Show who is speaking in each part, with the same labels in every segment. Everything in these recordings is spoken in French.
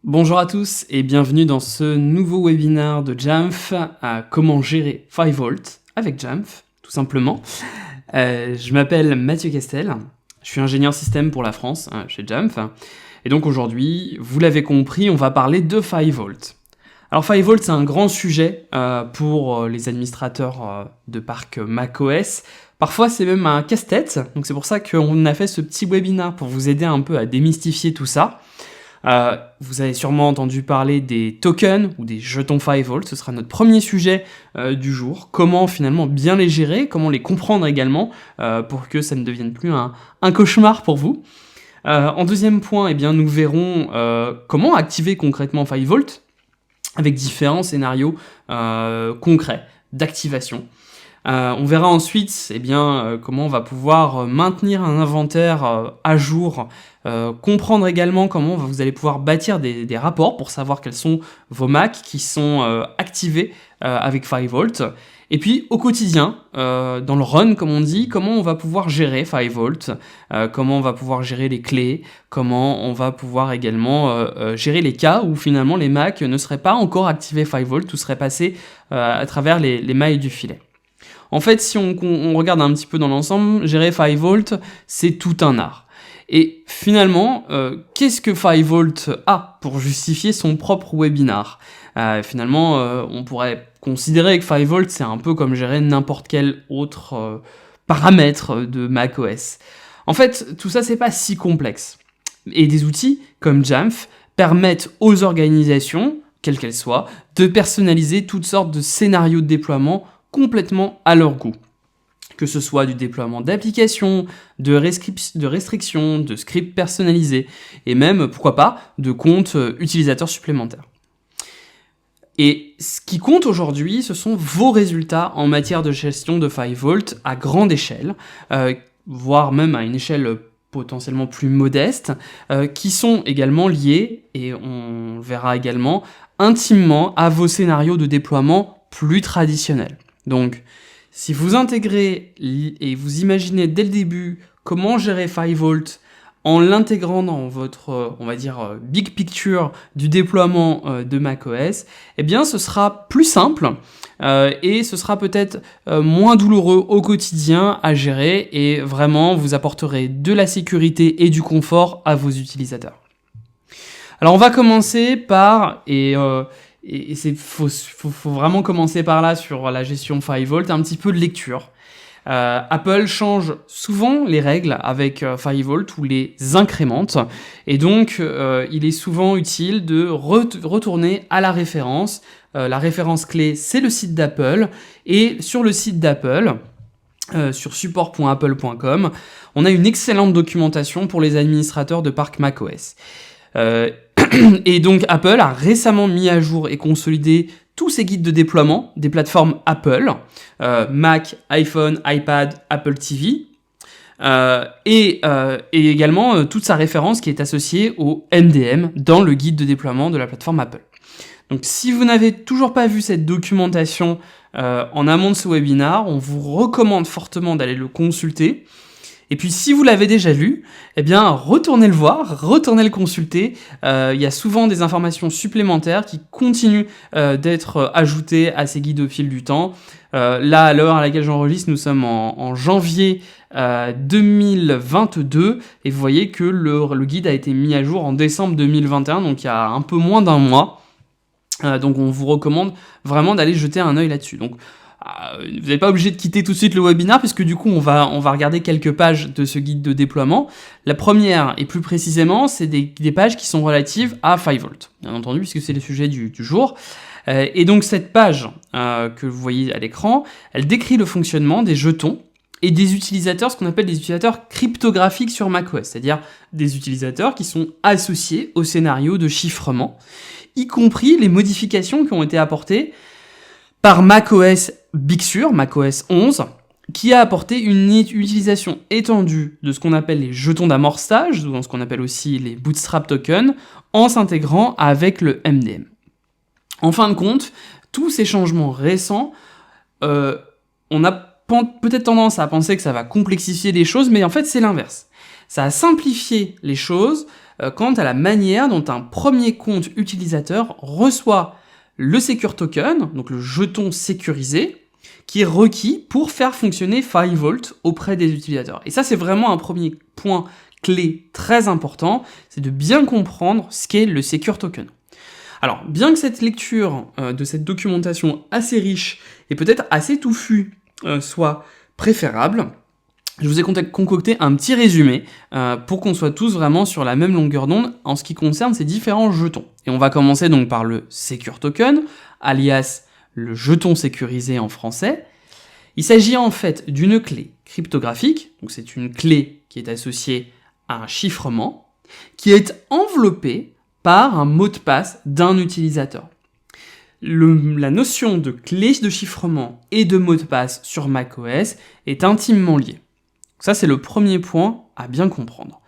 Speaker 1: Bonjour à tous et bienvenue dans ce nouveau webinaire de Jamf à comment gérer 5V avec Jamf, tout simplement. Je m'appelle Mathieu Castel, je suis ingénieur système pour la France chez Jamf. Et donc aujourd'hui, vous l'avez compris, on va parler de 5V. Alors 5V, c'est un grand sujet pour les administrateurs de parc macOS. Parfois, c'est même un casse-tête, donc c'est pour ça qu'on a fait ce petit webinaire pour vous aider un peu à démystifier tout ça. Vous avez sûrement entendu parler des tokens ou des jetons 5V, ce sera notre premier sujet du jour. Comment finalement bien les gérer, comment les comprendre également pour que ça ne devienne plus un cauchemar pour vous. En deuxième point, eh bien, nous verrons comment activer concrètement 5V avec différents scénarios concrets d'activation. On verra ensuite comment on va pouvoir maintenir un inventaire à jour, comprendre également comment vous allez pouvoir bâtir des rapports pour savoir quels sont vos Macs qui sont activés avec 5V. Et puis au quotidien, dans le run comme on dit, comment on va pouvoir gérer 5V, comment on va pouvoir gérer les clés, comment on va pouvoir également gérer les cas où finalement les Macs ne seraient pas encore activés 5V, tout serait passé à travers les mailles du filet. En fait, si on regarde un petit peu dans l'ensemble, gérer 5V, c'est tout un art. Et finalement, qu'est-ce que 5V a pour justifier son propre webinar ? Finalement, on pourrait considérer que 5V, c'est un peu comme gérer n'importe quel autre paramètre de macOS. En fait, tout ça, c'est pas si complexe. Et des outils comme Jamf permettent aux organisations, quelles qu'elles soient, de personnaliser toutes sortes de scénarios de déploiement complètement à leur goût. Que ce soit du déploiement d'applications, de restrictions, de scripts personnalisés, et même, pourquoi pas, de comptes utilisateurs supplémentaires. Et ce qui compte aujourd'hui, ce sont vos résultats en matière de gestion de 5V à grande échelle, voire même à une échelle potentiellement plus modeste, qui sont également liés, et on verra également, intimement à vos scénarios de déploiement plus traditionnels. Donc, si vous intégrez et vous imaginez dès le début comment gérer 5V en l'intégrant dans votre, on va dire, big picture du déploiement de macOS, eh bien, ce sera plus simple et ce sera peut-être moins douloureux au quotidien à gérer et vraiment, vous apporterez de la sécurité et du confort à vos utilisateurs. Alors, on va commencer par, faut vraiment commencer par là sur la gestion 5V, un petit peu de lecture. Apple change souvent les règles avec 5V ou les incrémente, et donc il est souvent utile de retourner à la référence. La référence clé, c'est le site d'Apple, et sur le site d'Apple, sur support.apple.com, on a une excellente documentation pour les administrateurs de parc macOS. Et donc Apple a récemment mis à jour et consolidé tous ses guides de déploiement des plateformes Apple, Mac, iPhone, iPad, Apple TV, et également toute sa référence qui est associée au MDM dans le guide de déploiement de la plateforme Apple. Donc si vous n'avez toujours pas vu cette documentation en amont de ce webinaire, on vous recommande fortement d'aller le consulter. Et puis si vous l'avez déjà lu, eh bien retournez le voir, retournez le consulter. Il y a souvent des informations supplémentaires qui continuent d'être ajoutées à ces guides au fil du temps. Là, à l'heure à laquelle j'enregistre, nous sommes en janvier 2022 et vous voyez que le guide a été mis à jour en décembre 2021, donc il y a un peu moins d'un mois. Donc on vous recommande vraiment d'aller jeter un œil là-dessus. Donc vous n'êtes pas obligé de quitter tout de suite le webinaire puisque du coup on va regarder quelques pages de ce guide de déploiement. La première et plus précisément c'est des pages qui sont relatives à 5V, bien entendu puisque c'est le sujet du jour. Et donc cette page que vous voyez à l'écran, elle décrit le fonctionnement des jetons et des utilisateurs, ce qu'on appelle des utilisateurs cryptographiques sur macOS, c'est-à-dire des utilisateurs qui sont associés au scénario de chiffrement, y compris les modifications qui ont été apportées par macOS Big Sur, macOS 11, qui a apporté une utilisation étendue de ce qu'on appelle les jetons d'amorçage, ou ce qu'on appelle aussi les bootstrap tokens, en s'intégrant avec le MDM. En fin de compte, tous ces changements récents, on a peut-être tendance à penser que ça va complexifier les choses, mais en fait c'est l'inverse. Ça a simplifié les choses, quant à la manière dont un premier compte utilisateur reçoit le Secure Token, donc le jeton sécurisé, qui est requis pour faire fonctionner FiveVault auprès des utilisateurs. Et ça, c'est vraiment un premier point clé très important, c'est de bien comprendre ce qu'est le Secure Token. Alors, bien que cette lecture de cette documentation assez riche et peut-être assez touffue soit préférable, je vous ai concocté un petit résumé pour qu'on soit tous vraiment sur la même longueur d'onde en ce qui concerne ces différents jetons. Et on va commencer donc par le Secure Token, alias le jeton sécurisé en français. Il s'agit en fait d'une clé cryptographique, donc c'est une clé qui est associée à un chiffrement, qui est enveloppée par un mot de passe d'un utilisateur. La notion de clé de chiffrement et de mot de passe sur macOS est intimement liée. Ça, c'est le premier point à bien comprendre.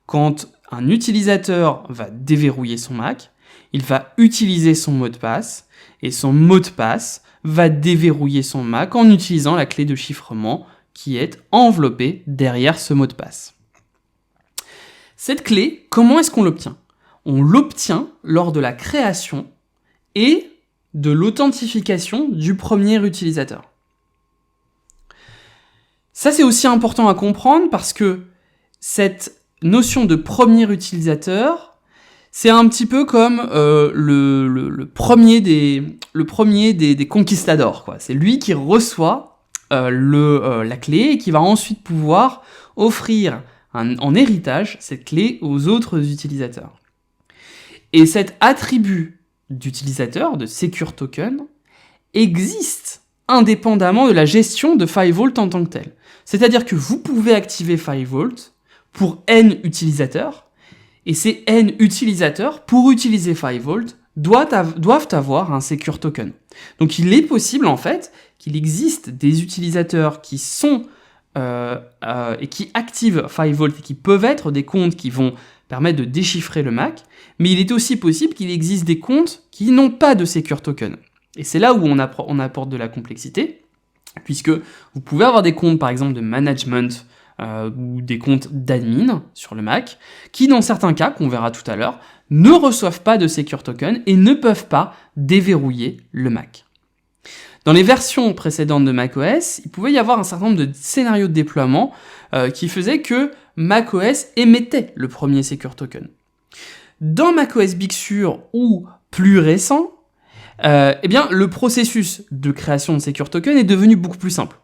Speaker 1: Quand un utilisateur va déverrouiller son Mac, il va utiliser son mot de passe, et son mot de passe va déverrouiller son Mac en utilisant la clé de chiffrement qui est enveloppée derrière ce mot de passe. Cette clé, comment est-ce qu'on l'obtient ? On l'obtient lors de la création et de l'authentification du premier utilisateur. Ça, c'est aussi important à comprendre parce que cette notion de premier utilisateur, c'est un petit peu comme le premier des conquistadors, quoi. C'est lui qui reçoit la clé et qui va ensuite pouvoir offrir en héritage cette clé aux autres utilisateurs. Et cet attribut d'utilisateur, de Secure Token, existe indépendamment de la gestion de FiveVault en tant que tel. C'est-à-dire que vous pouvez activer FiveVault pour N utilisateurs, et ces N utilisateurs, pour utiliser FiveVault, doivent avoir un Secure Token. Donc il est possible en fait qu'il existe des utilisateurs qui sont et qui activent FiveVault et qui peuvent être des comptes qui vont permettre de déchiffrer le Mac, mais il est aussi possible qu'il existe des comptes qui n'ont pas de Secure Token. Et c'est là où on apporte de la complexité, puisque vous pouvez avoir des comptes par exemple de management ou des comptes d'admin sur le Mac, qui dans certains cas, qu'on verra tout à l'heure, ne reçoivent pas de Secure Token et ne peuvent pas déverrouiller le Mac. Dans les versions précédentes de macOS, il pouvait y avoir un certain nombre de scénarios de déploiement qui faisaient que macOS émettait le premier Secure Token. Dans macOS Big Sur ou plus récent, le processus de création de Secure Token est devenu beaucoup plus simple.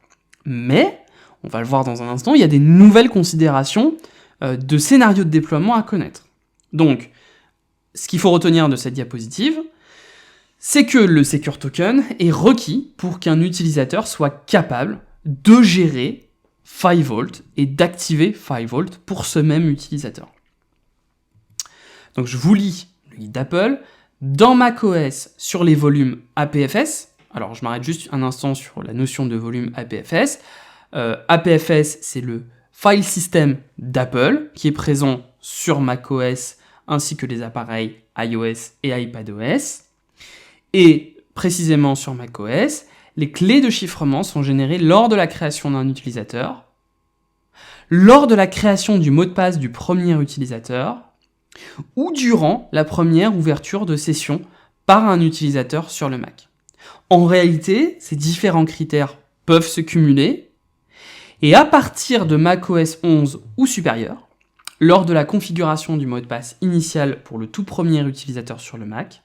Speaker 1: Mais, on va le voir dans un instant, il y a des nouvelles considérations de scénarios de déploiement à connaître. Donc, ce qu'il faut retenir de cette diapositive, c'est que le Secure Token est requis pour qu'un utilisateur soit capable de gérer FiveVault et d'activer FiveVault pour ce même utilisateur. Donc je vous lis le guide d'Apple. Dans macOS, sur les volumes APFS, alors je m'arrête juste un instant sur la notion de volume APFS. APFS, c'est le file system d'Apple qui est présent sur macOS ainsi que les appareils iOS et iPadOS. Et précisément sur macOS, les clés de chiffrement sont générées lors de la création d'un utilisateur, lors de la création du mot de passe du premier utilisateur, ou durant la première ouverture de session par un utilisateur sur le Mac. En réalité, ces différents critères peuvent se cumuler, et à partir de macOS 11 ou supérieur, lors de la configuration du mot de passe initial pour le tout premier utilisateur sur le Mac,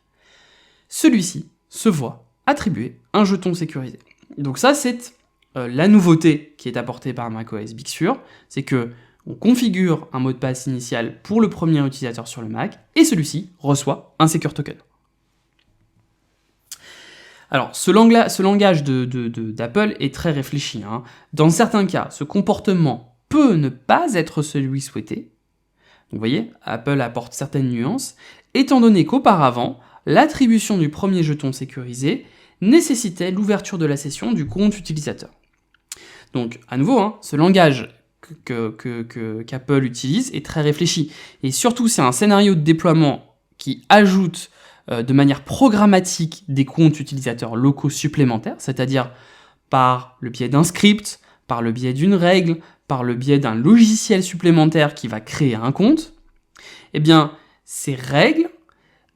Speaker 1: celui-ci se voit attribuer un jeton sécurisé. Donc ça, c'est la nouveauté qui est apportée par macOS Big Sur, c'est que on configure un mot de passe initial pour le premier utilisateur sur le Mac, et celui-ci reçoit un Secure Token. Alors, ce langage d'Apple est très réfléchi. Dans certains cas, ce comportement peut ne pas être celui souhaité. Donc, vous voyez, Apple apporte certaines nuances, étant donné qu'auparavant, l'attribution du premier jeton sécurisé nécessitait l'ouverture de la session du compte utilisateur. Donc, à nouveau, ce langage qu'Apple utilise est très réfléchi. Et surtout, c'est un scénario de déploiement qui ajoute de manière programmatique des comptes utilisateurs locaux supplémentaires, c'est-à-dire par le biais d'un script, par le biais d'une règle, par le biais d'un logiciel supplémentaire qui va créer un compte. Eh bien, ces règles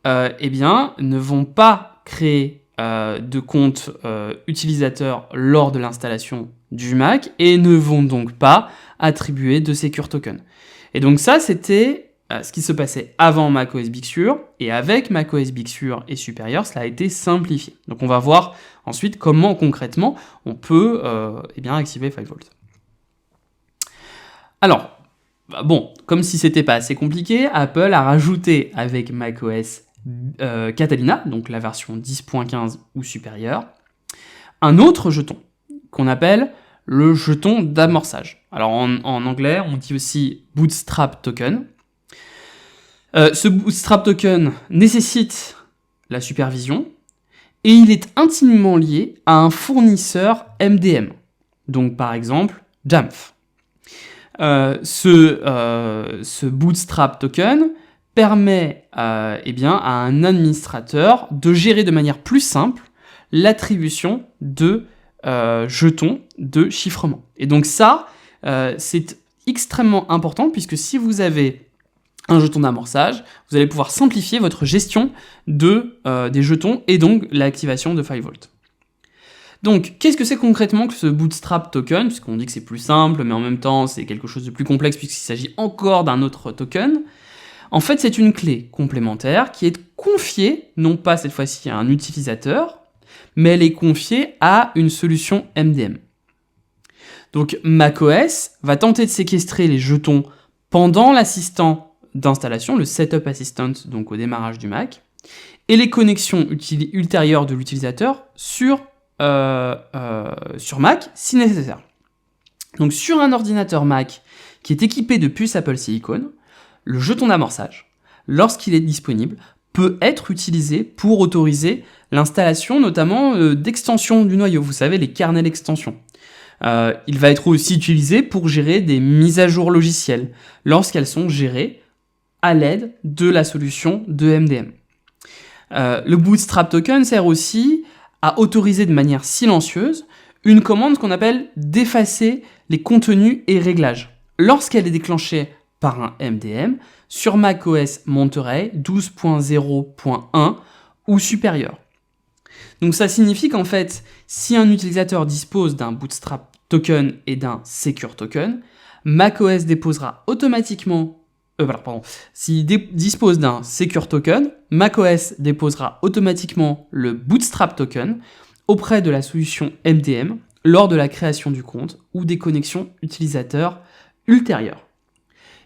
Speaker 1: ne vont pas créer de compte utilisateur lors de l'installation du Mac et ne vont donc pas attribuer de Secure Token. Et donc ça, c'était ce qui se passait avant macOS Big Sur, et avec macOS Big Sur et Superior, cela a été simplifié. Donc on va voir ensuite comment concrètement on peut activer 5V. Alors, bon, comme si c'était pas assez compliqué, Apple a rajouté avec macOS Catalina, donc la version 10.15 ou supérieure, un autre jeton qu'on appelle le jeton d'amorçage. Alors en anglais, on dit aussi Bootstrap Token. Ce Bootstrap Token nécessite la supervision et il est intimement lié à un fournisseur MDM. Donc par exemple, Jamf. Ce Bootstrap Token permet à un administrateur de gérer de manière plus simple l'attribution de jetons de chiffrement. Et donc ça, c'est extrêmement important puisque si vous avez un jeton d'amorçage, vous allez pouvoir simplifier votre gestion des jetons et donc l'activation de 5V. Donc, qu'est-ce que c'est concrètement que ce Bootstrap Token, puisqu'on dit que c'est plus simple, mais en même temps c'est quelque chose de plus complexe puisqu'il s'agit encore d'un autre token. En fait, c'est une clé complémentaire qui est confiée, non pas cette fois-ci à un utilisateur, mais elle est confiée à une solution MDM. Donc macOS va tenter de séquestrer les jetons pendant l'assistant d'installation, le Setup Assistant, donc au démarrage du Mac, et les connexions ultérieures de l'utilisateur sur Mac si nécessaire. Donc sur un ordinateur Mac qui est équipé de puces Apple Silicon, le jeton d'amorçage, lorsqu'il est disponible, peut être utilisé pour autoriser l'installation notamment d'extensions du noyau, vous savez, les kernels extensions. Il va être aussi utilisé pour gérer des mises à jour logicielles, lorsqu'elles sont gérées à l'aide de la solution de MDM. Le Bootstrap Token sert aussi à autoriser de manière silencieuse une commande qu'on appelle d'effacer les contenus et réglages. Lorsqu'elle est déclenchée par un MDM sur macOS Monterey 12.0.1 ou supérieur. Donc ça signifie qu'en fait, si un utilisateur dispose d'un Bootstrap Token et d'un Secure Token, macOS déposera automatiquement s'il dispose d'un Secure Token, macOS déposera automatiquement le Bootstrap Token auprès de la solution MDM lors de la création du compte ou des connexions utilisateurs ultérieures.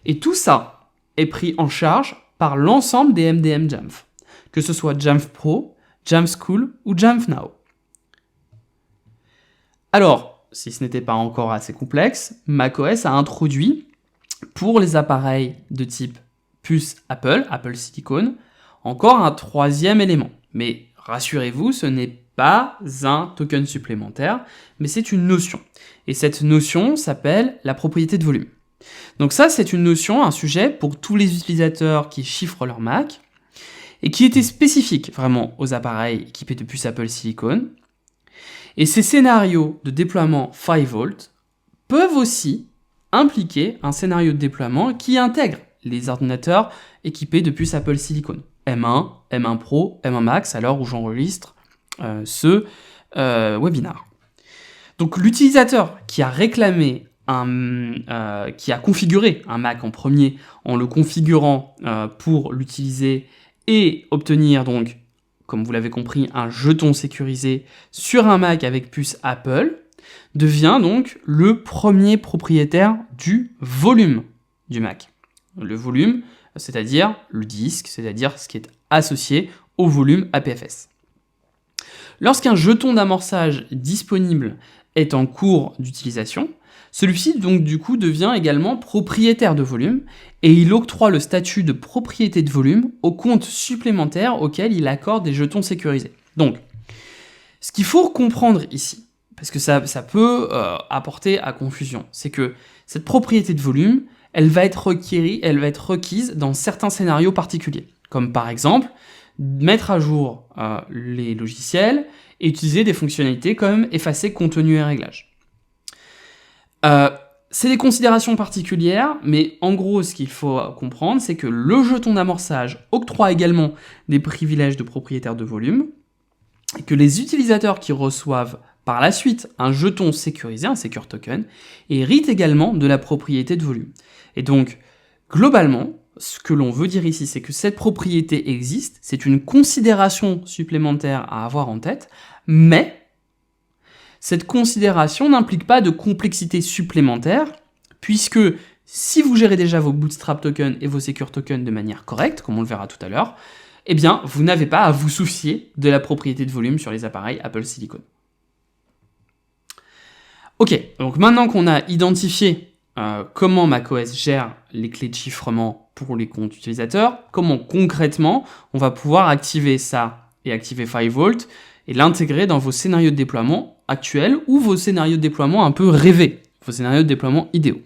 Speaker 1: Et tout ça est pris en charge par l'ensemble des MDM Jamf, que ce soit Jamf Pro, Jamf School ou Jamf Now. Alors, si ce n'était pas encore assez complexe, macOS a introduit pour les appareils de type puce Apple Silicon, encore un troisième élément. Mais rassurez-vous, ce n'est pas un token supplémentaire, mais c'est une notion. Et cette notion s'appelle la propriété de volume. Donc ça, c'est une notion, un sujet pour tous les utilisateurs qui chiffrent leur Mac, et qui était spécifique vraiment aux appareils équipés de puces Apple Silicon. Et ces scénarios de déploiement 5V peuvent aussi impliquer un scénario de déploiement qui intègre les ordinateurs équipés de puces Apple Silicon. M1, M1 Pro, M1 Max, à l'heure où j'enregistre ce webinar. Donc l'utilisateur qui a réclamé qui a configuré un Mac en premier en le configurant pour l'utiliser et obtenir donc, comme vous l'avez compris, un jeton sécurisé sur un Mac avec puce Apple, devient donc le premier propriétaire du volume du Mac. Le volume, c'est-à-dire le disque, c'est-à-dire ce qui est associé au volume APFS. Lorsqu'un jeton d'amorçage disponible est en cours d'utilisation, celui-ci donc du coup devient également propriétaire de volume et il octroie le statut de propriété de volume au compte supplémentaire auquel il accorde des jetons sécurisés. Donc, ce qu'il faut comprendre ici, parce que ça peut apporter à confusion, c'est que cette propriété de volume, elle va être requise dans certains scénarios particuliers, comme par exemple mettre à jour les logiciels et utiliser des fonctionnalités comme effacer contenu et réglages. c'est des considérations particulières, mais en gros, ce qu'il faut comprendre, c'est que le jeton d'amorçage octroie également des privilèges de propriétaire de volume, et que les utilisateurs qui reçoivent par la suite un jeton sécurisé, un secure token, héritent également de la propriété de volume. Et donc, globalement, ce que l'on veut dire ici, c'est que cette propriété existe, c'est une considération supplémentaire à avoir en tête, mais cette considération n'implique pas de complexité supplémentaire, puisque si vous gérez déjà vos Bootstrap tokens et vos Secure tokens de manière correcte, comme on le verra tout à l'heure, eh bien, vous n'avez pas à vous soucier de la propriété de volume sur les appareils Apple Silicon. Ok, donc maintenant qu'on a identifié comment macOS gère les clés de chiffrement pour les comptes utilisateurs, comment concrètement on va pouvoir activer ça et activer FiveVault et l'intégrer dans vos scénarios de déploiement actuels ou vos scénarios de déploiement un peu rêvés, vos scénarios de déploiement idéaux.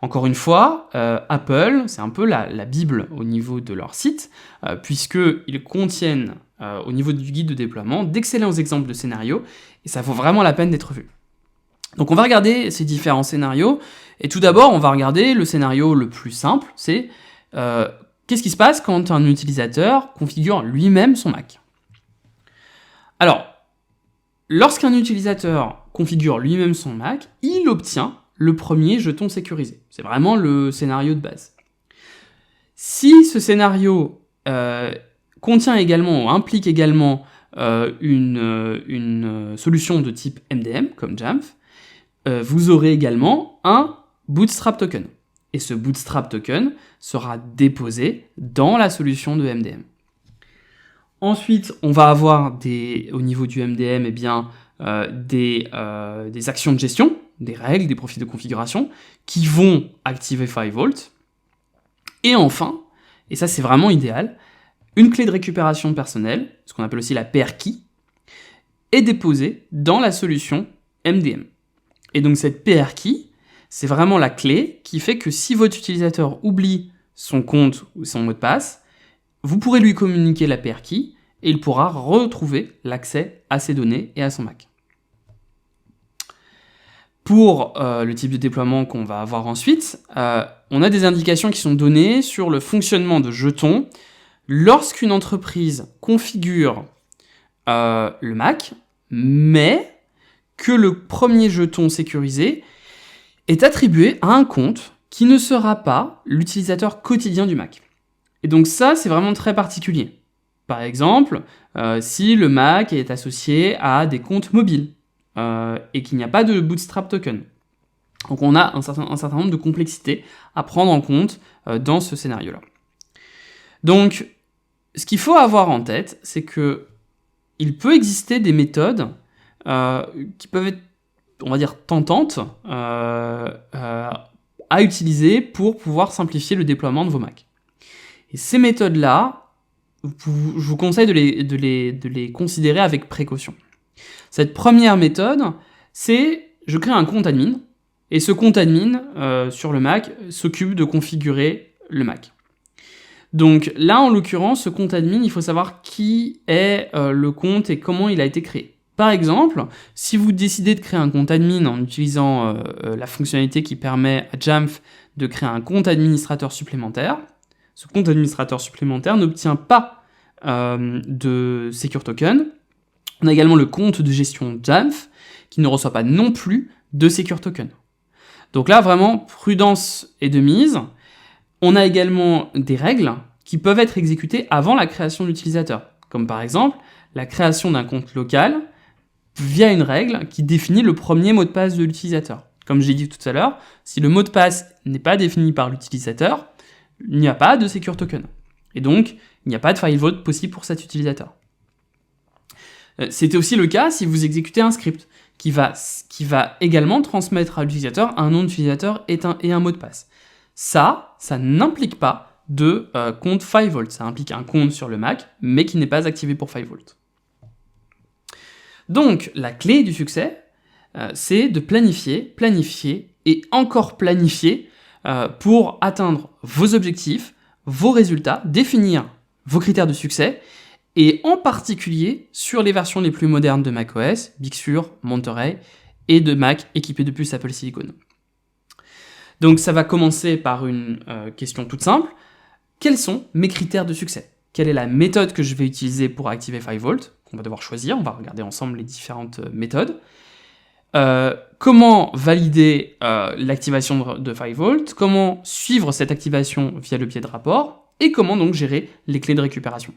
Speaker 1: Encore une fois, Apple, c'est un peu la Bible au niveau de leur site, puisqu'ils contiennent, au niveau du guide de déploiement, d'excellents exemples de scénarios, et ça vaut vraiment la peine d'être vu. Donc on va regarder ces différents scénarios, et tout d'abord, on va regarder le scénario le plus simple, c'est qu'est-ce qui se passe quand un utilisateur configure lui-même son Mac. Alors, lorsqu'un utilisateur configure lui-même son Mac, il obtient le premier jeton sécurisé. C'est vraiment le scénario de base. Si ce scénario contient également ou implique également une solution de type MDM, comme Jamf, vous aurez également un Bootstrap token. Et ce Bootstrap token sera déposé dans la solution de MDM. Ensuite, on va avoir au niveau du MDM, eh bien, des actions de gestion, des règles, des profils de configuration, qui vont activer FiveVault. Et enfin, et ça c'est vraiment idéal, une clé de récupération personnelle, ce qu'on appelle aussi la PR key, est déposée dans la solution MDM. Et donc cette PR key, c'est vraiment la clé qui fait que si votre utilisateur oublie son compte ou son mot de passe, vous pourrez lui communiquer la PR key et il pourra retrouver l'accès à ses données et à son Mac. Pour le type de déploiement qu'on va avoir ensuite, on a des indications qui sont données sur le fonctionnement de jetons lorsqu'une entreprise configure le Mac, mais que le premier jeton sécurisé est attribué à un compte qui ne sera pas l'utilisateur quotidien du Mac. Et donc ça, c'est vraiment très particulier. Par exemple, si le Mac est associé à des comptes mobiles, et qu'il n'y a pas de Bootstrap token. Donc on a un certain nombre de complexités à prendre en compte dans ce scénario-là. Donc, ce qu'il faut avoir en tête, c'est que il peut exister des méthodes qui peuvent être, on va dire, tentantes à utiliser pour pouvoir simplifier le déploiement de vos Mac. Et ces méthodes-là, je vous conseille de les considérer avec précaution. Cette première méthode, c'est je crée un compte admin, et ce compte admin sur le Mac s'occupe de configurer le Mac. Donc là, en l'occurrence, ce compte admin, il faut savoir qui est le compte et comment il a été créé. Par exemple, si vous décidez de créer un compte admin en utilisant la fonctionnalité qui permet à Jamf de créer un compte administrateur supplémentaire, ce compte administrateur supplémentaire n'obtient pas de Secure Token. On a également le compte de gestion Jamf, qui ne reçoit pas non plus de Secure Token. Donc là, vraiment, prudence est de mise. On a également des règles qui peuvent être exécutées avant la création de l'utilisateur, comme par exemple la création d'un compte local via une règle qui définit le premier mot de passe de l'utilisateur. Comme j'ai dit tout à l'heure, si le mot de passe n'est pas défini par l'utilisateur, il n'y a pas de Secure Token. Et donc, il n'y a pas de FiveVault possible pour cet utilisateur. C'était aussi le cas si vous exécutez un script qui va également transmettre à l'utilisateur un nom d'utilisateur et un mot de passe. Ça n'implique pas de compte FiveVault. Ça implique un compte sur le Mac, mais qui n'est pas activé pour FiveVault. Donc, la clé du succès, c'est de planifier et encore planifier pour atteindre vos objectifs, vos résultats, définir vos critères de succès, et en particulier sur les versions les plus modernes de macOS, Big Sur, Monterey, et de Mac équipés de puces Apple Silicon. Donc ça va commencer par une question toute simple. Quels sont mes critères de succès? Quelle est la méthode que je vais utiliser pour activer 5V? Qu'on va devoir choisir, on va regarder ensemble les différentes méthodes. Comment valider l'activation de 5V? Comment suivre cette activation via le biais de rapport? Et comment donc gérer les clés de récupération?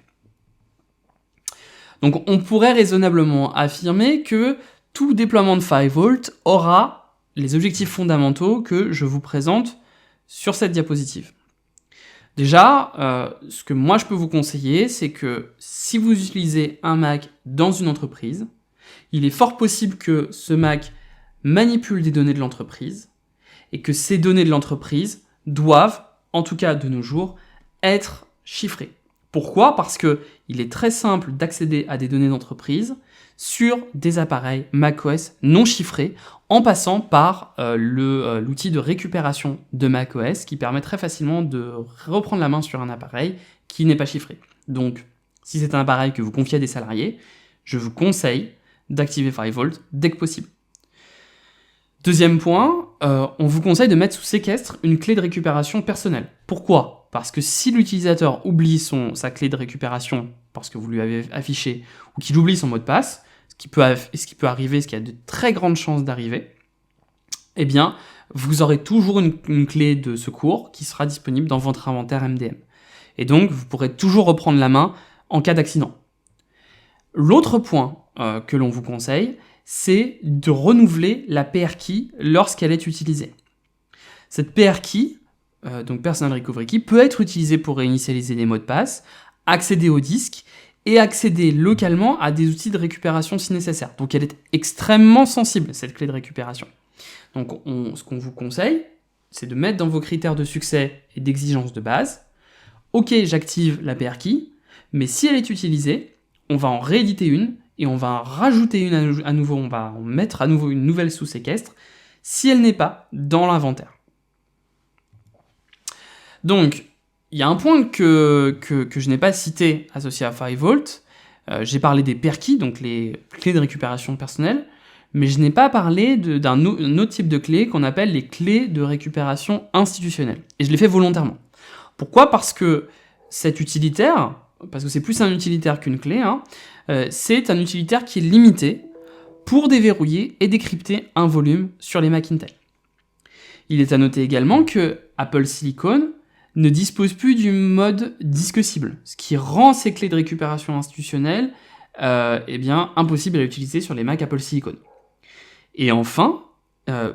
Speaker 1: Donc on pourrait raisonnablement affirmer que tout déploiement de 5V aura les objectifs fondamentaux que je vous présente sur cette diapositive. Déjà, ce que moi je peux vous conseiller, c'est que si vous utilisez un Mac dans une entreprise, il est fort possible que ce Mac manipule des données de l'entreprise et que ces données de l'entreprise doivent, en tout cas de nos jours, être chiffrées. Pourquoi? Parce qu'il est très simple d'accéder à des données d'entreprise sur des appareils macOS non chiffrés en passant par l'outil de récupération de macOS qui permet très facilement de reprendre la main sur un appareil qui n'est pas chiffré. Donc, si c'est un appareil que vous confiez à des salariés, je vous conseille d'activer 5V dès que possible. Deuxième point, on vous conseille de mettre sous séquestre une clé de récupération personnelle. Pourquoi? Parce que si l'utilisateur oublie sa clé de récupération parce que vous lui avez affiché, ou qu'il oublie son mot de passe, ce qui peut arriver, ce qui a de très grandes chances d'arriver, eh bien, vous aurez toujours une clé de secours qui sera disponible dans votre inventaire MDM. Et donc, vous pourrez toujours reprendre la main en cas d'accident. L'autre point que l'on vous conseille, c'est de renouveler la PR Key lorsqu'elle est utilisée. Cette PR Key, donc Personal Recovery Key, peut être utilisée pour réinitialiser les mots de passe, accéder au disque et accéder localement à des outils de récupération si nécessaire. Donc elle est extrêmement sensible, cette clé de récupération. Donc ce qu'on vous conseille, c'est de mettre dans vos critères de succès et d'exigence de base, ok, j'active la PR Key, mais si elle est utilisée, on va en rééditer une et on va en rajouter une à nouveau, on va en mettre à nouveau une nouvelle sous séquestre si elle n'est pas dans l'inventaire. Donc, il y a un point que je n'ai pas cité associé à 5V. J'ai parlé des PR keys, donc les clés de récupération personnelle, mais je n'ai pas parlé d'un autre type de clés qu'on appelle les clés de récupération institutionnelle. Et je l'ai fait volontairement. Pourquoi? Parce que cet utilitaire, parce que c'est plus un utilitaire qu'une clé, c'est un utilitaire qui est limité pour déverrouiller et décrypter un volume sur les Mac Intel. Il est à noter également que Apple Silicon ne dispose plus du mode disque cible, ce qui rend ces clés de récupération institutionnelle impossible à utiliser sur les Mac Apple Silicon. Et enfin,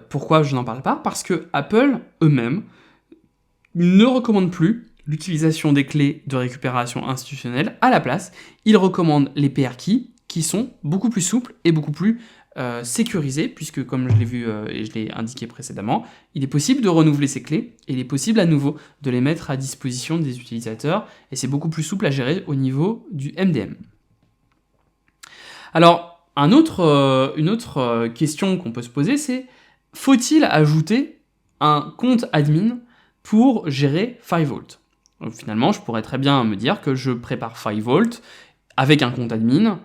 Speaker 1: pourquoi je n'en parle pas? Parce que Apple eux-mêmes ne recommandent plus l'utilisation des clés de récupération institutionnelle. À la place, ils recommandent les PR keys qui sont beaucoup plus souples et beaucoup plus sécurisées, puisque comme je l'ai vu et je l'ai indiqué précédemment, il est possible de renouveler ces clés et il est possible à nouveau de les mettre à disposition des utilisateurs et c'est beaucoup plus souple à gérer au niveau du MDM. Alors, une autre question qu'on peut se poser, c'est faut-il ajouter un compte admin pour gérer 5V? Donc, finalement, je pourrais très bien me dire que je prépare 5V avec un compte admin,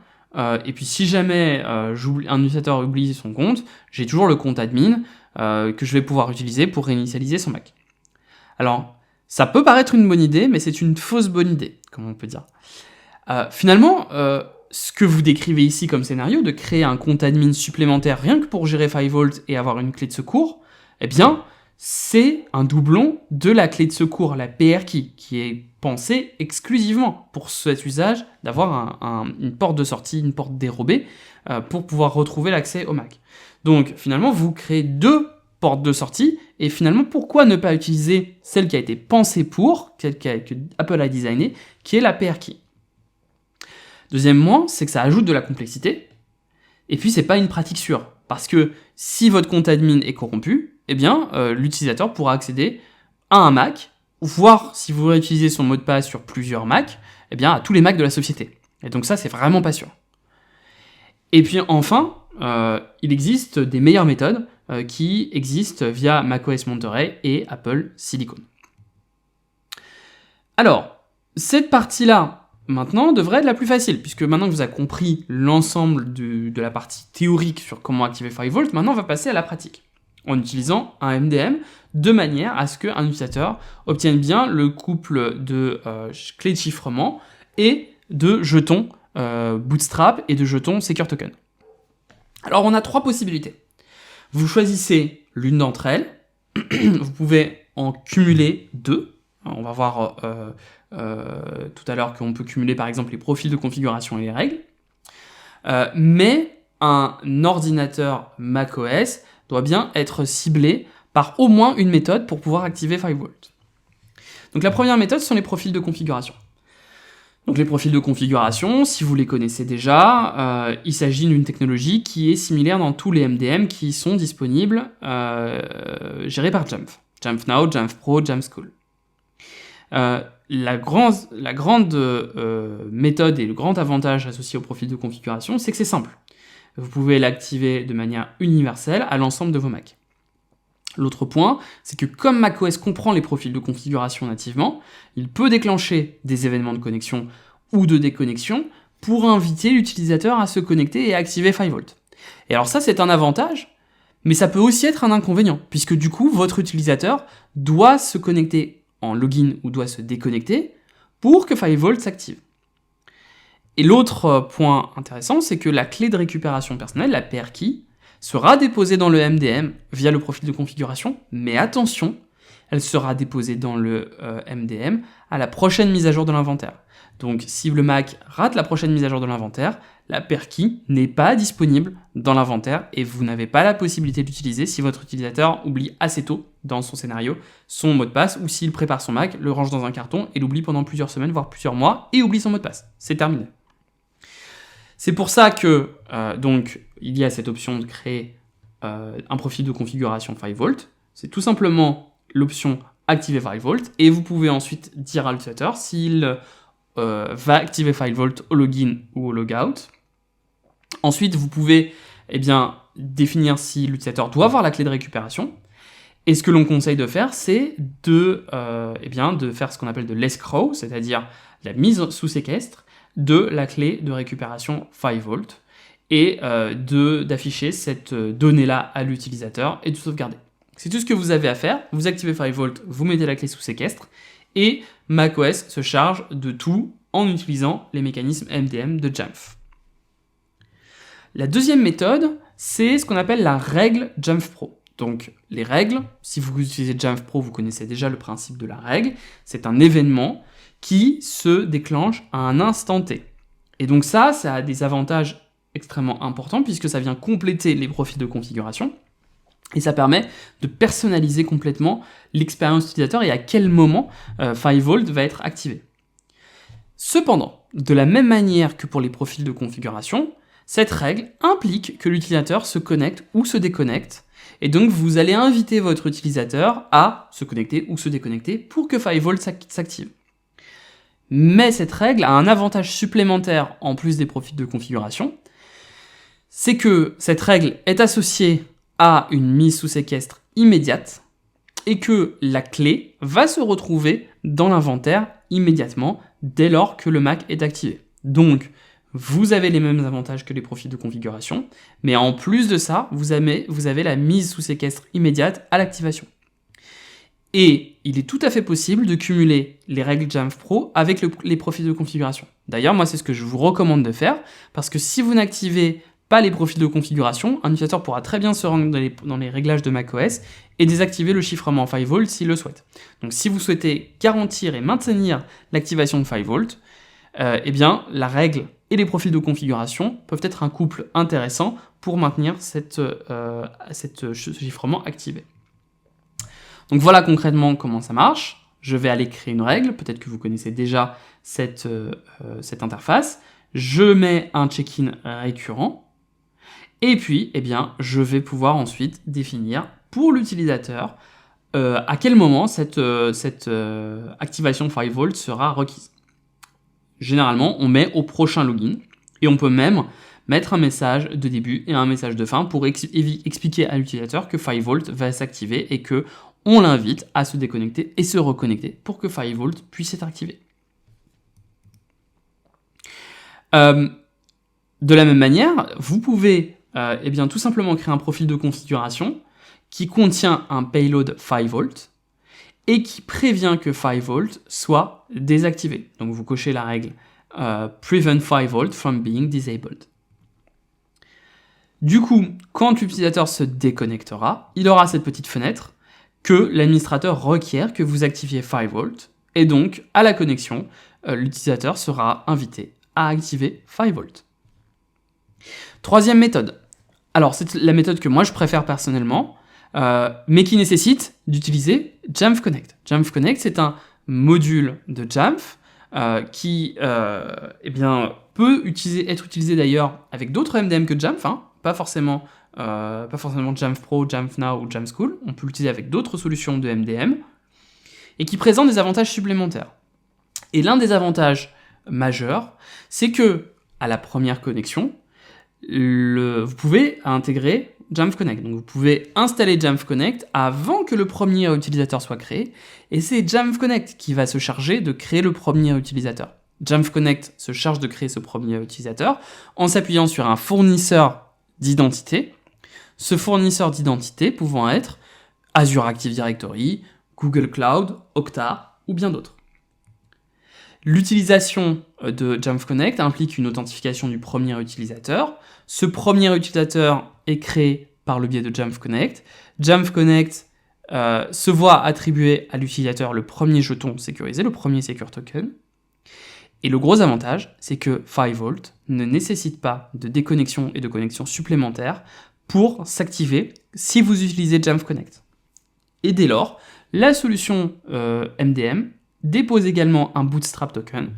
Speaker 1: et puis si jamais un utilisateur oublie son compte, j'ai toujours le compte admin que je vais pouvoir utiliser pour réinitialiser son Mac. Alors, ça peut paraître une bonne idée, mais c'est une fausse bonne idée, comme on peut dire. Finalement, ce que vous décrivez ici comme scénario, de créer un compte admin supplémentaire rien que pour gérer 5V et avoir une clé de secours, eh bien, c'est un doublon de la clé de secours, la PR Key, qui est pensée exclusivement pour cet usage d'avoir une porte de sortie, une porte dérobée, pour pouvoir retrouver l'accès au Mac. Donc, finalement, vous créez deux portes de sortie, et finalement, pourquoi ne pas utiliser celle qui a été pensée pour, celle que Apple a designée, qui est la PR Key? Deuxièmement, c'est que ça ajoute de la complexité, et puis c'est pas une pratique sûre, parce que si votre compte admin est corrompu, eh bien, l'utilisateur pourra accéder à un Mac, voire si vous réutilisez son mot de passe sur plusieurs Macs, eh bien, à tous les Macs de la société. Et donc ça, c'est vraiment pas sûr. Et puis enfin, il existe des meilleures méthodes qui existent via macOS Monterey et Apple Silicon. Alors, cette partie-là, maintenant, devrait être la plus facile, puisque maintenant que vous avez compris l'ensemble de la partie théorique sur comment activer 5V, maintenant on va passer à la pratique. en utilisant un MDM de manière à ce qu'un utilisateur obtienne bien le couple de clés de chiffrement et de jetons Bootstrap et de jetons Secure Token. Alors on a 3 possibilités. Vous choisissez l'une d'entre elles, vous pouvez en cumuler 2. On va voir tout à l'heure qu'on peut cumuler par exemple les profils de configuration et les règles. Mais un ordinateur macOS doit bien être ciblé par au moins une méthode pour pouvoir activer 5V. Donc la première méthode sont les profils de configuration. Donc les profils de configuration, si vous les connaissez déjà, il s'agit d'une technologie qui est similaire dans tous les MDM qui sont disponibles, gérés par Jamf. Jamf Now, Jamf Pro, Jamf School. La grande méthode et le grand avantage associé au profil de configuration, c'est que c'est simple. Vous pouvez l'activer de manière universelle à l'ensemble de vos Macs. L'autre point, c'est que comme macOS comprend les profils de configuration nativement, il peut déclencher des événements de connexion ou de déconnexion pour inviter l'utilisateur à se connecter et à activer 5V. Et alors ça, c'est un avantage, mais ça peut aussi être un inconvénient, puisque du coup, votre utilisateur doit se connecter en login ou doit se déconnecter pour que 5V s'active. Et l'autre point intéressant, c'est que la clé de récupération personnelle, la PR key, sera déposée dans le MDM via le profil de configuration, mais attention, elle sera déposée dans le MDM à la prochaine mise à jour de l'inventaire. Donc si le Mac rate la prochaine mise à jour de l'inventaire, la PR key n'est pas disponible dans l'inventaire et vous n'avez pas la possibilité d'utiliser si votre utilisateur oublie assez tôt dans son scénario son mot de passe ou s'il prépare son Mac, le range dans un carton et l'oublie pendant plusieurs semaines, voire plusieurs mois et oublie son mot de passe. C'est terminé. C'est pour ça que donc il y a cette option de créer un profil de configuration 5V. C'est tout simplement l'option activer 5V et vous pouvez ensuite dire à l'utilisateur s'il va activer 5V au login ou au logout. Ensuite, vous pouvez définir si l'utilisateur doit avoir la clé de récupération. Et ce que l'on conseille de faire, c'est de faire ce qu'on appelle de l'escrow, c'est-à-dire la mise sous séquestre de la clé de récupération 5V et d'afficher cette donnée-là à l'utilisateur et de sauvegarder. C'est tout ce que vous avez à faire. Vous activez 5V, vous mettez la clé sous séquestre et macOS se charge de tout en utilisant les mécanismes MDM de Jamf. La deuxième méthode, c'est ce qu'on appelle la règle Jamf Pro. Donc les règles, si vous utilisez Jamf Pro, vous connaissez déjà le principe de la règle. C'est un événement qui se déclenche à un instant T. Et donc ça a des avantages extrêmement importants puisque ça vient compléter les profils de configuration et ça permet de personnaliser complètement l'expérience utilisateur et à quel moment 5V va être activé. Cependant, de la même manière que pour les profils de configuration, cette règle implique que l'utilisateur se connecte ou se déconnecte et donc vous allez inviter votre utilisateur à se connecter ou se déconnecter pour que 5V s'active. Mais cette règle a un avantage supplémentaire en plus des profils de configuration, c'est que cette règle est associée à une mise sous séquestre immédiate et que la clé va se retrouver dans l'inventaire immédiatement dès lors que le Mac est activé. Donc, vous avez les mêmes avantages que les profils de configuration, mais en plus de ça, vous avez la mise sous séquestre immédiate à l'activation. Et il est tout à fait possible de cumuler les règles Jamf Pro avec les profils de configuration. D'ailleurs, moi, c'est ce que je vous recommande de faire, parce que si vous n'activez pas les profils de configuration, un utilisateur pourra très bien se rendre dans les réglages de macOS et désactiver le chiffrement 5V s'il le souhaite. Donc si vous souhaitez garantir et maintenir l'activation de 5V, la règle et les profils de configuration peuvent être un couple intéressant pour maintenir ce chiffrement activé. Donc voilà concrètement comment ça marche. Je vais aller créer une règle, peut-être que vous connaissez déjà cette interface. Je mets un check-in récurrent. Et puis, je vais pouvoir ensuite définir pour l'utilisateur à quel moment cette activation 5V sera requise. Généralement, on met au prochain login et on peut même mettre un message de début et un message de fin pour expliquer à l'utilisateur que 5V va s'activer et que on l'invite à se déconnecter et se reconnecter pour que 5V puisse être activé. De la même manière, vous pouvez tout simplement créer un profil de configuration qui contient un payload 5V et qui prévient que 5V soit désactivé. Donc vous cochez la règle Prevent 5V from being disabled. Du coup, quand l'utilisateur se déconnectera, il aura cette petite fenêtre que l'administrateur requiert que vous activiez 5V, et donc, à la connexion, l'utilisateur sera invité à activer 5V. Troisième méthode. Alors, c'est la méthode que moi je préfère personnellement, mais qui nécessite d'utiliser Jamf Connect. Jamf Connect, c'est un module de Jamf qui peut être utilisé d'ailleurs avec d'autres MDM que Jamf, pas forcément Jamf Pro, Jamf Now ou Jamf School. On peut l'utiliser avec d'autres solutions de MDM et qui présente des avantages supplémentaires. Et l'un des avantages majeurs, c'est que à la première connexion, vous pouvez intégrer Jamf Connect. Donc vous pouvez installer Jamf Connect avant que le premier utilisateur soit créé, et c'est Jamf Connect qui va se charger de créer le premier utilisateur. Jamf Connect se charge de créer ce premier utilisateur en s'appuyant sur un fournisseur d'identité, ce fournisseur d'identité pouvant être Azure Active Directory, Google Cloud, Okta ou bien d'autres. L'utilisation de Jamf Connect implique une authentification du premier utilisateur. Ce premier utilisateur est créé par le biais de Jamf Connect. Jamf Connect se voit attribuer à l'utilisateur le premier jeton sécurisé, le premier Secure Token. Et le gros avantage, c'est que 5V ne nécessite pas de déconnexion et de connexion supplémentaire pour s'activer si vous utilisez Jamf Connect. Et dès lors, la solution MDM dépose également un Bootstrap Token,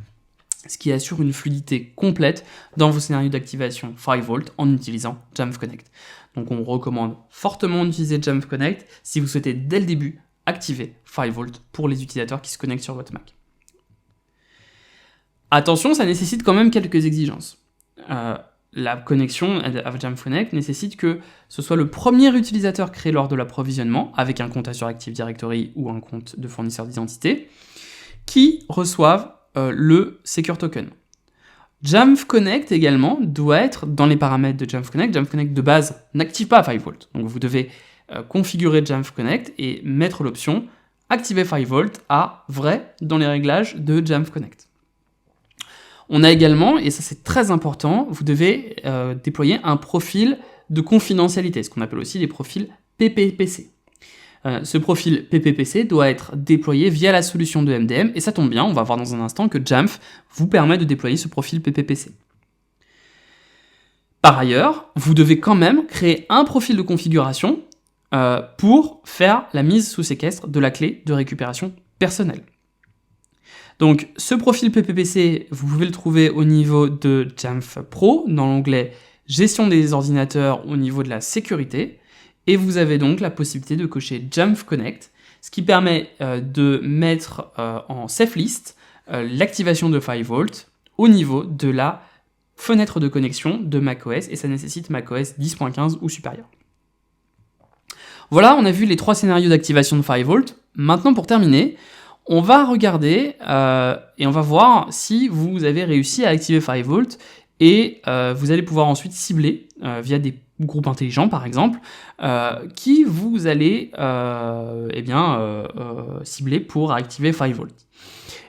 Speaker 1: ce qui assure une fluidité complète dans vos scénarios d'activation 5V en utilisant Jamf Connect. Donc on recommande fortement d'utiliser Jamf Connect si vous souhaitez dès le début activer 5V pour les utilisateurs qui se connectent sur votre Mac. Attention, ça nécessite quand même quelques exigences. La connexion à Jamf Connect nécessite que ce soit le premier utilisateur créé lors de l'approvisionnement, avec un compte Azure Active Directory ou un compte de fournisseur d'identité, qui reçoivent le Secure Token. Jamf Connect également doit être dans les paramètres de Jamf Connect. Jamf Connect de base n'active pas 5V, donc vous devez configurer Jamf Connect et mettre l'option activer 5V à vrai dans les réglages de Jamf Connect. On a également, et ça c'est très important, vous devez déployer un profil de confidentialité, ce qu'on appelle aussi les profils PPPC. Ce profil PPPC doit être déployé via la solution de MDM, et ça tombe bien, on va voir dans un instant que Jamf vous permet de déployer ce profil PPPC. Par ailleurs, vous devez quand même créer un profil de configuration pour faire la mise sous séquestre de la clé de récupération personnelle. Donc ce profil PPPC, vous pouvez le trouver au niveau de Jamf Pro, dans l'onglet Gestion des ordinateurs au niveau de la sécurité, et vous avez donc la possibilité de cocher Jamf Connect, ce qui permet de mettre en safe list l'activation de 5V au niveau de la fenêtre de connexion de macOS, et ça nécessite macOS 10.15 ou supérieur. Voilà, on a vu les 3 scénarios d'activation de 5V. Maintenant, pour terminer, on va regarder et on va voir si vous avez réussi à activer 5V, et vous allez pouvoir ensuite cibler via des groupes intelligents par exemple, qui vous allez cibler pour activer 5V.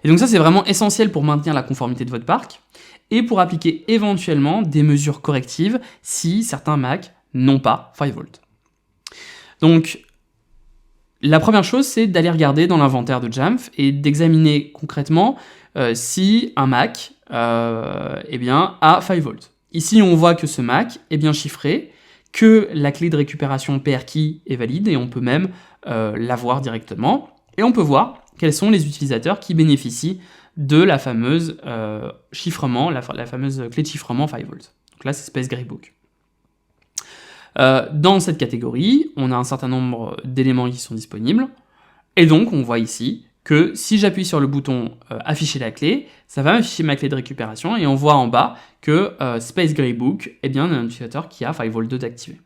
Speaker 1: Et donc ça c'est vraiment essentiel pour maintenir la conformité de votre parc et pour appliquer éventuellement des mesures correctives si certains Mac n'ont pas 5V. Donc la première chose, c'est d'aller regarder dans l'inventaire de Jamf et d'examiner concrètement si un Mac a 5V. Ici, on voit que ce Mac est bien chiffré, que la clé de récupération PRKey est valide, et on peut même l'avoir directement. Et on peut voir quels sont les utilisateurs qui bénéficient de la fameuse chiffrement, la fameuse clé de chiffrement 5V. Donc là, c'est Space Greybook. Dans cette catégorie, on a un certain nombre d'éléments qui sont disponibles, et donc on voit ici que si j'appuie sur le bouton afficher la clé, ça va m'afficher ma clé de récupération, et on voit en bas que Space Greybook est bien un utilisateur qui a 5V2 d'activé.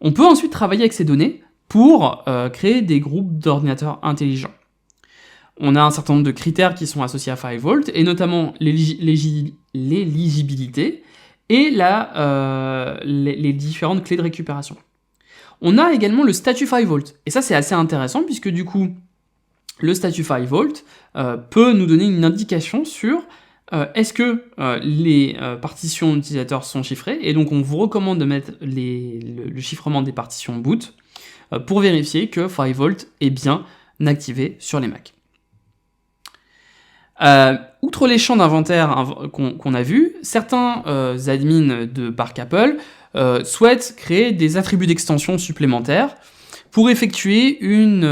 Speaker 1: On peut ensuite travailler avec ces données pour créer des groupes d'ordinateurs intelligents. On a un certain nombre de critères qui sont associés à 5V, et notamment l'éligibilité et les différentes clés de récupération. On a également le statut 5V. Et ça, c'est assez intéressant puisque du coup, le statut 5V peut nous donner une indication sur est-ce que les partitions utilisateurs sont chiffrées. Et donc, on vous recommande de mettre le chiffrement des partitions boot pour vérifier que 5V est bien activé sur les Mac. Outre les champs d'inventaire qu'on a vus, certains admins de Parc Apple souhaitent créer des attributs d'extension supplémentaires pour effectuer une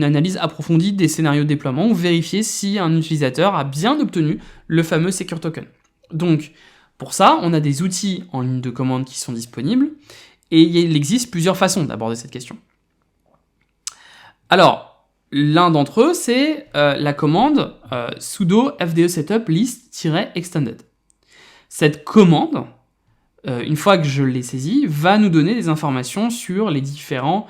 Speaker 1: analyse approfondie des scénarios de déploiement ou vérifier si un utilisateur a bien obtenu le fameux Secure Token. Donc, pour ça, on a des outils en ligne de commande qui sont disponibles, et il existe plusieurs façons d'aborder cette question. Alors, l'un d'entre eux, c'est la commande sudo fde setup list-extended. Cette commande, une fois que je l'ai saisie, va nous donner des informations sur les différentes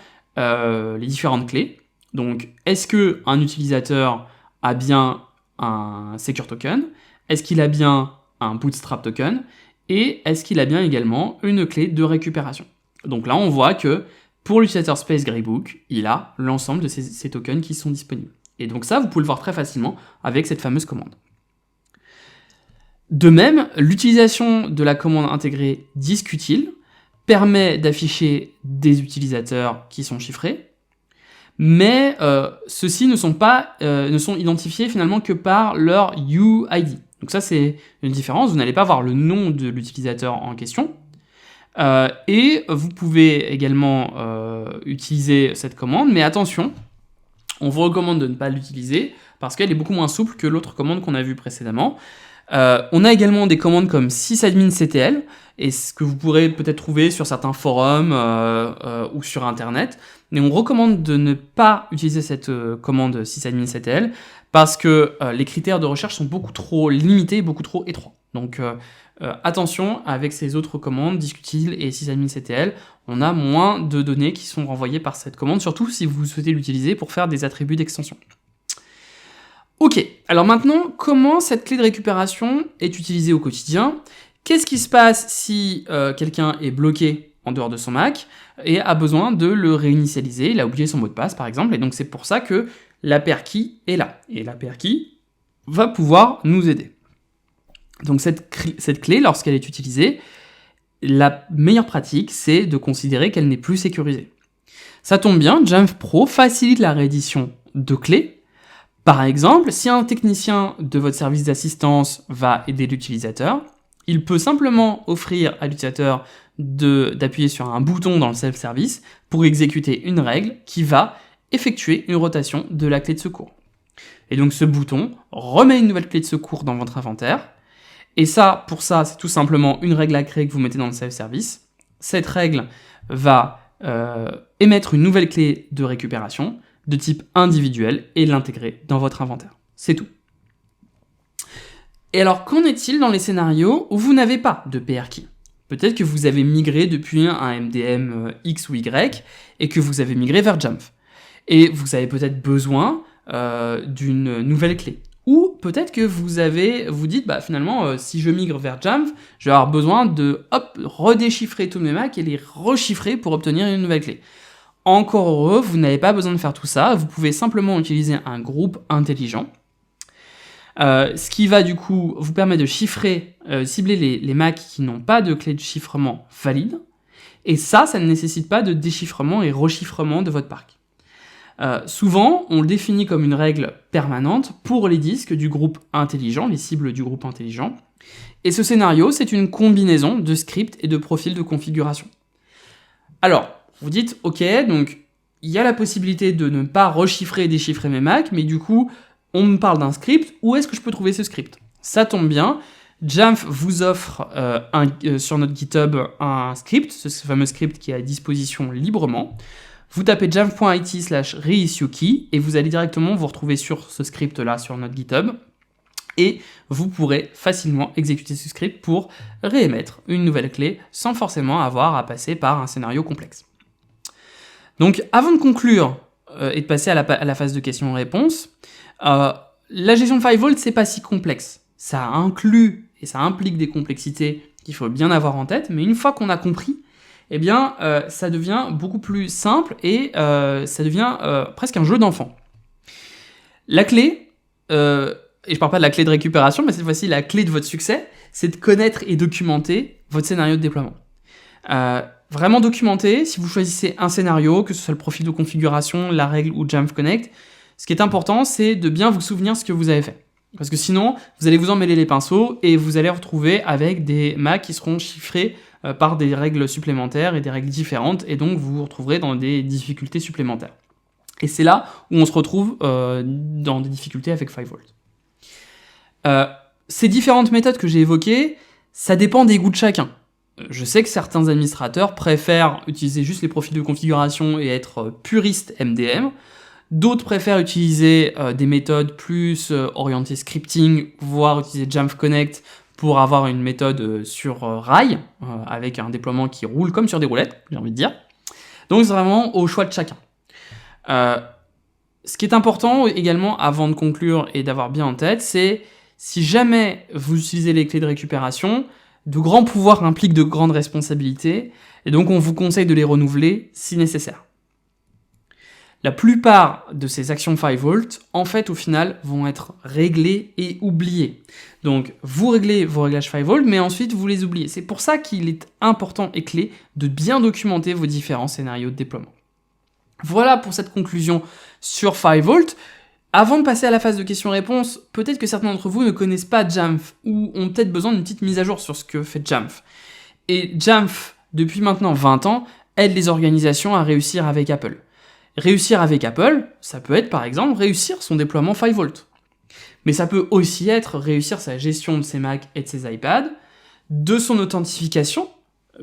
Speaker 1: clés. Donc, est-ce qu'un utilisateur a bien un Secure Token? Est-ce qu'il a bien un Bootstrap Token? Et est-ce qu'il a bien également une clé de récupération? Donc là, on voit que pour l'utilisateur Space Greybook, il a l'ensemble de ces tokens qui sont disponibles. Et donc ça, vous pouvez le voir très facilement avec cette fameuse commande. De même, l'utilisation de la commande intégrée disque-utile permet d'afficher des utilisateurs qui sont chiffrés, mais ceux-ci ne sont identifiés finalement que par leur UID. Donc ça, c'est une différence. Vous n'allez pas voir le nom de l'utilisateur en question. Et vous pouvez également utiliser cette commande, mais attention, on vous recommande de ne pas l'utiliser parce qu'elle est beaucoup moins souple que l'autre commande qu'on a vue précédemment. On a également des commandes comme sysadminctl, et ce que vous pourrez peut-être trouver sur certains forums ou sur internet, mais on recommande de ne pas utiliser cette commande sysadminctl parce que les critères de recherche sont beaucoup trop limités, beaucoup trop étroits. Donc attention, avec ces autres commandes, disque-utile et sysadminctl, on a moins de données qui sont renvoyées par cette commande, surtout si vous souhaitez l'utiliser pour faire des attributs d'extension. Ok, alors maintenant, comment cette clé de récupération est utilisée au quotidien? Qu'est-ce qui se passe si quelqu'un est bloqué en dehors de son Mac et a besoin de le réinitialiser? Il a oublié son mot de passe par exemple, et donc c'est pour ça que la pair key est là. Et la pair key va pouvoir nous aider. Donc cette clé, lorsqu'elle est utilisée, la meilleure pratique, c'est de considérer qu'elle n'est plus sécurisée. Ça tombe bien, Jamf Pro facilite la réédition de clés. Par exemple, si un technicien de votre service d'assistance va aider l'utilisateur, il peut simplement offrir à l'utilisateur d'appuyer sur un bouton dans le self-service pour exécuter une règle qui va effectuer une rotation de la clé de secours. Et donc ce bouton remet une nouvelle clé de secours dans votre inventaire. Et ça, pour ça, c'est tout simplement une règle à créer que vous mettez dans le self-service. Cette règle va émettre une nouvelle clé de récupération de type individuel et l'intégrer dans votre inventaire. C'est tout. Et alors, qu'en est-il dans les scénarios où vous n'avez pas de PR key? Peut-être que vous avez migré depuis un MDM X ou Y et que vous avez migré vers Jamf. Et vous avez peut-être besoin d'une nouvelle clé. Ou peut-être que vous dites, finalement, si je migre vers Jamf, je vais avoir besoin de redéchiffrer tous mes Macs et les rechiffrer pour obtenir une nouvelle clé. Encore heureux, vous n'avez pas besoin de faire tout ça, vous pouvez simplement utiliser un groupe intelligent, ce qui va du coup vous permettre de cibler les Macs qui n'ont pas de clé de chiffrement valide, et ça ne nécessite pas de déchiffrement et rechiffrement de votre parc. Souvent, on le définit comme une règle permanente pour les disques du groupe intelligent, les cibles du groupe intelligent, et ce scénario, c'est une combinaison de scripts et de profils de configuration. Alors, vous dites, ok, donc il y a la possibilité de ne pas rechiffrer et déchiffrer mes Macs, mais du coup, on me parle d'un script, où est-ce que je peux trouver ce script? Ça tombe bien, Jamf vous offre sur notre GitHub un script, ce fameux script qui est à disposition librement. Vous tapez jamf.it/reissuekey et vous allez directement vous retrouver sur ce script-là sur notre GitHub. Et vous pourrez facilement exécuter ce script pour réémettre une nouvelle clé sans forcément avoir à passer par un scénario complexe. Donc avant de conclure et de passer à la phase de questions-réponses, la gestion de 5V, c'est pas si complexe. Ça inclut et ça implique des complexités qu'il faut bien avoir en tête, mais une fois qu'on a compris, eh bien, ça devient beaucoup plus simple et ça devient presque un jeu d'enfant. La clé, et je parle pas de la clé de récupération, mais cette fois-ci, la clé de votre succès, c'est de connaître et documenter votre scénario de déploiement. Vraiment documenter, si vous choisissez un scénario, que ce soit le profil de configuration, la règle ou Jamf Connect, ce qui est important, c'est de bien vous souvenir ce que vous avez fait. Parce que sinon, vous allez vous emmêler les pinceaux et vous allez retrouver avec des Macs qui seront chiffrés par des règles supplémentaires et des règles différentes, et donc vous vous retrouverez dans des difficultés supplémentaires. Et c'est là où on se retrouve dans des difficultés avec 5V. Ces différentes méthodes que j'ai évoquées, ça dépend des goûts de chacun. Je sais que certains administrateurs préfèrent utiliser juste les profils de configuration et être puristes MDM. D'autres préfèrent utiliser des méthodes plus orientées scripting, voire utiliser Jamf Connect pour avoir une méthode sur rail, avec un déploiement qui roule comme sur des roulettes, j'ai envie de dire. Donc c'est vraiment au choix de chacun. Ce qui est important également, avant de conclure et d'avoir bien en tête, c'est si jamais vous utilisez les clés de récupération, de grands pouvoirs impliquent de grandes responsabilités, et donc on vous conseille de les renouveler si nécessaire. La plupart de ces actions 5V, en fait, au final, vont être réglées et oubliées. Donc, vous réglez vos réglages 5V, mais ensuite, vous les oubliez. C'est pour ça qu'il est important et clé de bien documenter vos différents scénarios de déploiement. Voilà pour cette conclusion sur 5V. Avant de passer à la phase de questions-réponses, peut-être que certains d'entre vous ne connaissent pas Jamf ou ont peut-être besoin d'une petite mise à jour sur ce que fait Jamf. Et Jamf, depuis maintenant 20 ans, aide les organisations à réussir avec Apple. Réussir avec Apple, ça peut être par exemple réussir son déploiement 5V. Mais ça peut aussi être réussir sa gestion de ses Macs et de ses iPads, de son authentification,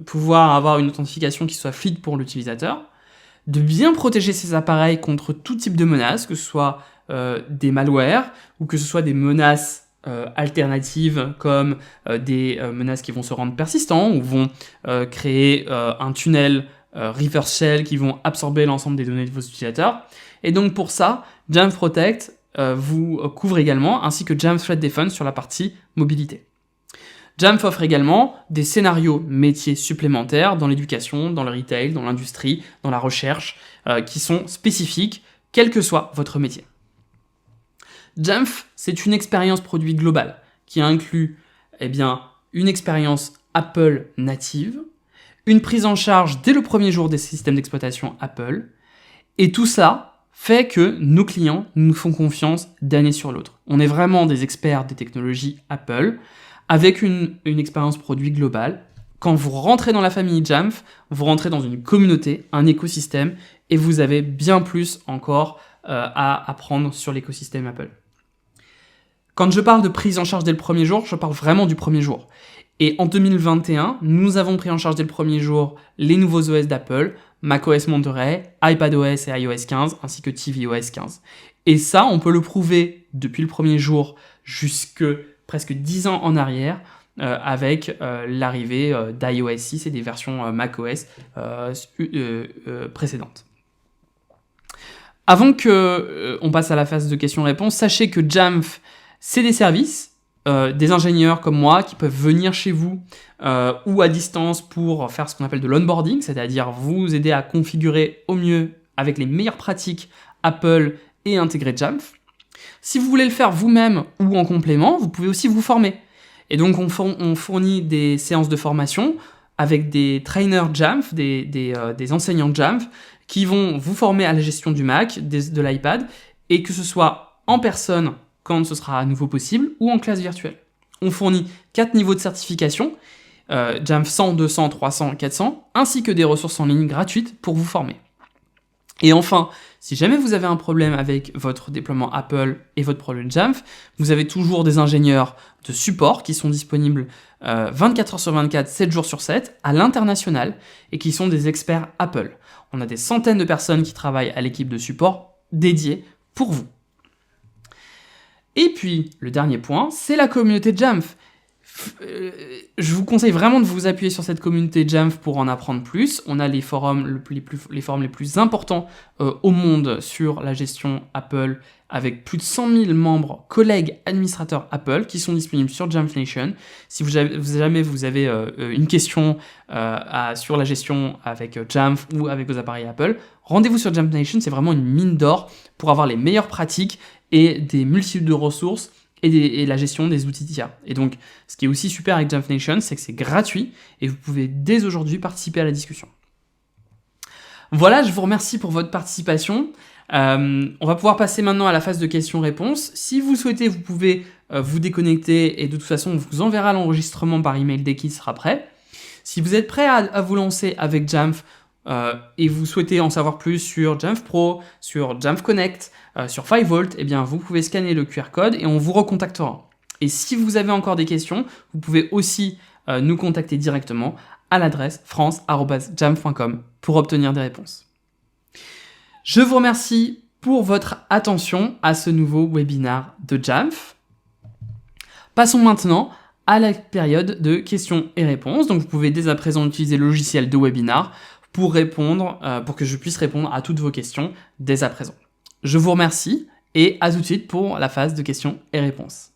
Speaker 1: pouvoir avoir une authentification qui soit fluide pour l'utilisateur, de bien protéger ses appareils contre tout type de menaces, que ce soit des malwares ou que ce soit des menaces alternatives comme des menaces qui vont se rendre persistants ou vont créer un tunnel reverse shell qui vont absorber l'ensemble des données de vos utilisateurs. Et donc pour ça, Jamf Protect vous couvre également, ainsi que Jamf Threat Defense sur la partie mobilité. Jamf offre également des scénarios métiers supplémentaires dans l'éducation, dans le retail, dans l'industrie, dans la recherche, qui sont spécifiques, quel que soit votre métier. Jamf, c'est une expérience produit globale qui inclut une expérience Apple native, une prise en charge dès le premier jour des systèmes d'exploitation Apple, et tout ça fait que nos clients nous font confiance d'année sur l'autre. On est vraiment des experts des technologies Apple, avec une expérience produit globale. Quand vous rentrez dans la famille Jamf, vous rentrez dans une communauté, un écosystème, et vous avez bien plus encore à apprendre sur l'écosystème Apple. Quand je parle de prise en charge dès le premier jour, je parle vraiment du premier jour. Et en 2021, nous avons pris en charge dès le premier jour les nouveaux OS d'Apple, macOS Monterey, iPadOS et iOS 15, ainsi que tvOS 15. Et ça, on peut le prouver depuis le premier jour jusque presque 10 ans en arrière, avec l'arrivée d'iOS 6 et des versions macOS précédentes. Avant qu'on passe à la phase de questions-réponses, sachez que Jamf, c'est des services, des ingénieurs comme moi qui peuvent venir chez vous ou à distance pour faire ce qu'on appelle de l'onboarding, c'est-à-dire vous aider à configurer au mieux avec les meilleures pratiques Apple et intégrer Jamf. Si vous voulez le faire vous-même ou en complément, vous pouvez aussi vous former. Et donc on fournit des séances de formation avec des trainers Jamf, des enseignants Jamf qui vont vous former à la gestion du Mac, de l'iPad, et que ce soit en personne quand ce sera à nouveau possible, ou en classe virtuelle. On fournit 4 niveaux de certification, Jamf 100, 200, 300, 400, ainsi que des ressources en ligne gratuites pour vous former. Et enfin, si jamais vous avez un problème avec votre déploiement Apple et votre problème Jamf, vous avez toujours des ingénieurs de support qui sont disponibles 24 heures sur 24, 7 jours sur 7, à l'international, et qui sont des experts Apple. On a des centaines de personnes qui travaillent à l'équipe de support dédiée pour vous. Et puis, le dernier point, c'est la communauté Jamf. Je vous conseille vraiment de vous appuyer sur cette communauté Jamf pour en apprendre plus. On a les forums les plus importants au monde sur la gestion Apple, avec plus de 100 000 membres, collègues, administrateurs Apple, qui sont disponibles sur Jamf Nation. Si jamais vous avez une question sur la gestion avec Jamf ou avec vos appareils Apple, rendez-vous sur Jamf Nation, c'est vraiment une mine d'or pour avoir les meilleures pratiques et des multitudes de ressources et la gestion des outils tiers. Et donc, ce qui est aussi super avec Jamf Nation, c'est que c'est gratuit et vous pouvez dès aujourd'hui participer à la discussion. Voilà, je vous remercie pour votre participation. On va pouvoir passer maintenant à la phase de questions-réponses. Si vous souhaitez, vous pouvez vous déconnecter et de toute façon, on vous enverra l'enregistrement par email dès qu'il sera prêt. Si vous êtes prêt à vous lancer avec Jamf et vous souhaitez en savoir plus sur Jamf Pro, sur Jamf Connect, sur 5V, eh bien vous pouvez scanner le QR code et on vous recontactera. Et si vous avez encore des questions, vous pouvez aussi nous contacter directement à l'adresse france@jamf.com pour obtenir des réponses. Je vous remercie pour votre attention à ce nouveau webinaire de Jamf. Passons maintenant à la période de questions et réponses. Donc vous pouvez dès à présent utiliser le logiciel de webinar pour que je puisse répondre à toutes vos questions dès à présent. Je vous remercie et à tout de suite pour la phase de questions et réponses.